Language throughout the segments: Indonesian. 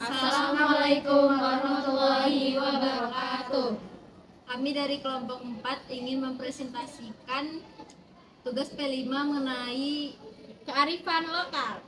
Assalamualaikum warahmatullahi wabarakatuh. Kami dari kelompok 4 ingin mempresentasikan tugas P5 mengenai kearifan lokal.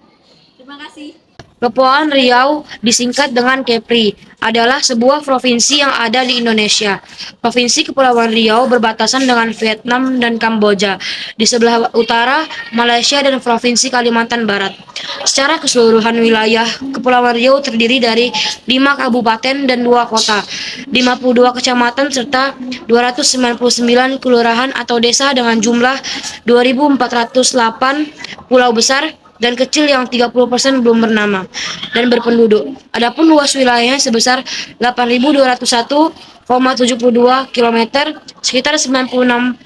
Terima kasih. Kepulauan Riau, disingkat dengan Kepri, adalah sebuah provinsi yang ada di Indonesia. Provinsi Kepulauan Riau berbatasan dengan Vietnam dan Kamboja. Di sebelah utara, Malaysia dan Provinsi Kalimantan Barat. Secara keseluruhan wilayah, Kepulauan Riau terdiri dari 5 kabupaten dan 2 kota, 52 kecamatan serta 299 kelurahan atau desa dengan jumlah 2.408 pulau besar dan kecil yang 30% belum bernama dan berpenduduk. Adapun luas wilayahnya sebesar 8.201,72 km, sekitar 96%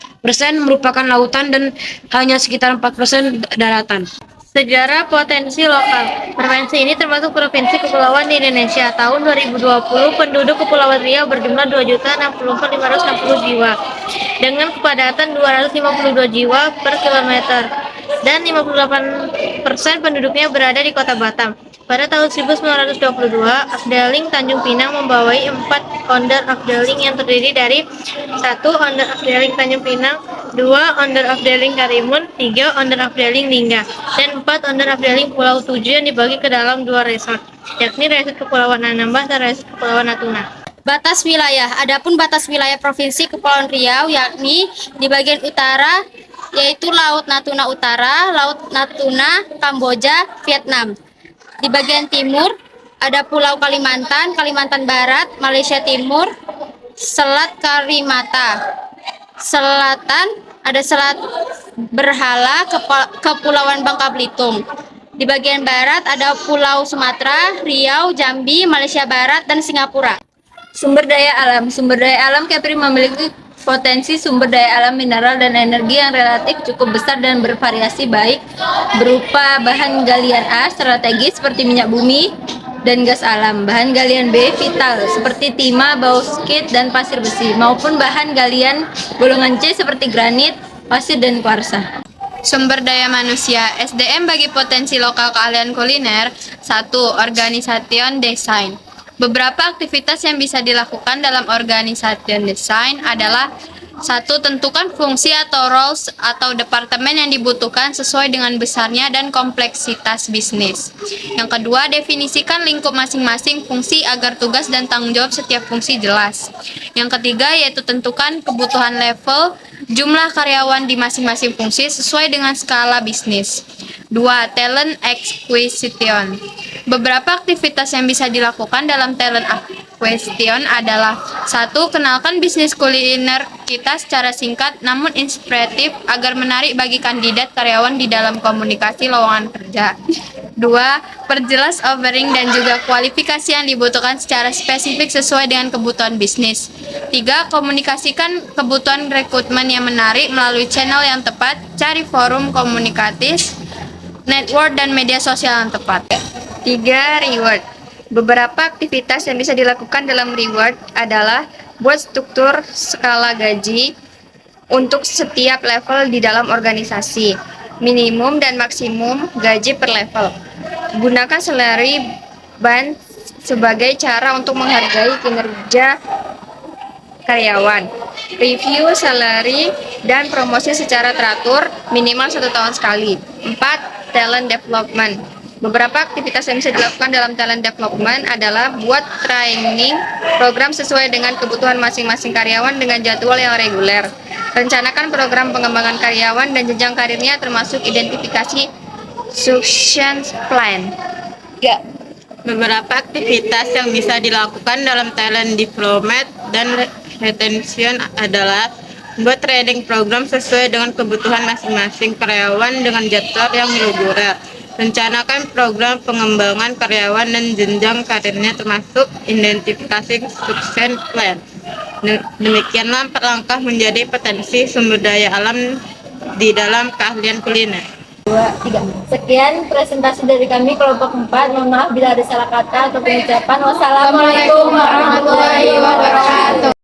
merupakan lautan dan hanya sekitar 4% daratan. Sejarah potensi lokal. Provinsi ini termasuk provinsi kepulauan di Indonesia. Tahun 2020, penduduk Kepulauan Riau berjumlah 2.064.560 jiwa dengan kepadatan 252 jiwa per kilometer dan 58% penduduknya berada di Kota Batam. Pada tahun 1922, Afdeling Tanjung Pinang membawai 4 Onder Afdeling yang terdiri dari 1 Onder Afdeling Tanjung Pinang, 2 Onder Afdeling Karimun, 3 Onder Afdeling Lingga, dan 4 Onder Afdeling Pulau 7 yang dibagi ke dalam 2 resort, yakni Resort Kepulauan Anambas dan Resort Kepulauan Natuna. Batas wilayah. Adapun batas wilayah Provinsi Kepulauan Riau yakni di bagian utara yaitu Laut Natuna Utara, Laut Natuna, Kamboja, Vietnam. Di bagian timur ada Pulau Kalimantan, Kalimantan Barat, Malaysia Timur, Selat Karimata. Selatan ada Selat Berhala, Kepulauan Bangka Belitung. Di bagian barat ada Pulau Sumatera, Riau, Jambi, Malaysia Barat, dan Singapura. Sumber daya alam. Sumber daya alam Kepri memiliki potensi sumber daya alam mineral dan energi yang relatif cukup besar dan bervariasi, baik berupa bahan galian A strategis seperti minyak bumi dan gas alam, bahan galian B vital seperti timah, bauksit, dan pasir besi, maupun bahan galian golongan C seperti granit, pasir, dan kuarsa. Sumber daya manusia, SDM bagi potensi lokal keahlian kuliner. 1. Organisation design. Beberapa aktivitas yang bisa dilakukan dalam organisation design adalah: 1. Tentukan fungsi atau roles atau departemen yang dibutuhkan sesuai dengan besarnya dan kompleksitas bisnis. Yang kedua, definisikan lingkup masing-masing fungsi agar tugas dan tanggung jawab setiap fungsi jelas. Yang ketiga, yaitu tentukan kebutuhan level jumlah karyawan di masing-masing fungsi sesuai dengan skala bisnis. 2. Talent acquisition. Beberapa aktivitas yang bisa dilakukan dalam talent acquisition adalah: 1. Kenalkan bisnis kuliner kita secara singkat namun inspiratif agar menarik bagi kandidat karyawan di dalam komunikasi lowongan kerja. 2. Perjelas offering dan juga kualifikasi yang dibutuhkan secara spesifik sesuai dengan kebutuhan bisnis. 3. Komunikasikan kebutuhan rekrutmen yang menarik melalui channel yang tepat, cari forum komunikatif, network, dan media sosial yang tepat. 3. Reward. Beberapa aktivitas yang bisa dilakukan dalam reward adalah: buat struktur skala gaji untuk setiap level di dalam organisasi, minimum dan maksimum gaji per level. Gunakan salary band sebagai cara untuk menghargai kinerja karyawan. Review salary dan promosi secara teratur, minimal 1 tahun sekali. 4. Talent development. Beberapa aktivitas yang bisa dilakukan dalam talent development adalah: buat training program sesuai dengan kebutuhan masing-masing karyawan dengan jadwal yang reguler. Rencanakan program pengembangan karyawan dan jenjang karirnya termasuk identifikasi succession plan. 3. Beberapa aktivitas yang bisa dilakukan dalam talent development dan retention adalah: buat training program sesuai dengan kebutuhan masing-masing karyawan dengan jadwal yang reguler. Rencanakan program pengembangan karyawan dan jenjang karirnya termasuk identifikasi succession plan. Demikianlah 4 langkah menjadi potensi sumber daya alam di dalam keahlian kuliner. 2, 3. Sekian presentasi dari kami kelompok 4. Mohon maaf bila ada salah kata atau pengucapan. Wassalamualaikum warahmatullahi wabarakatuh.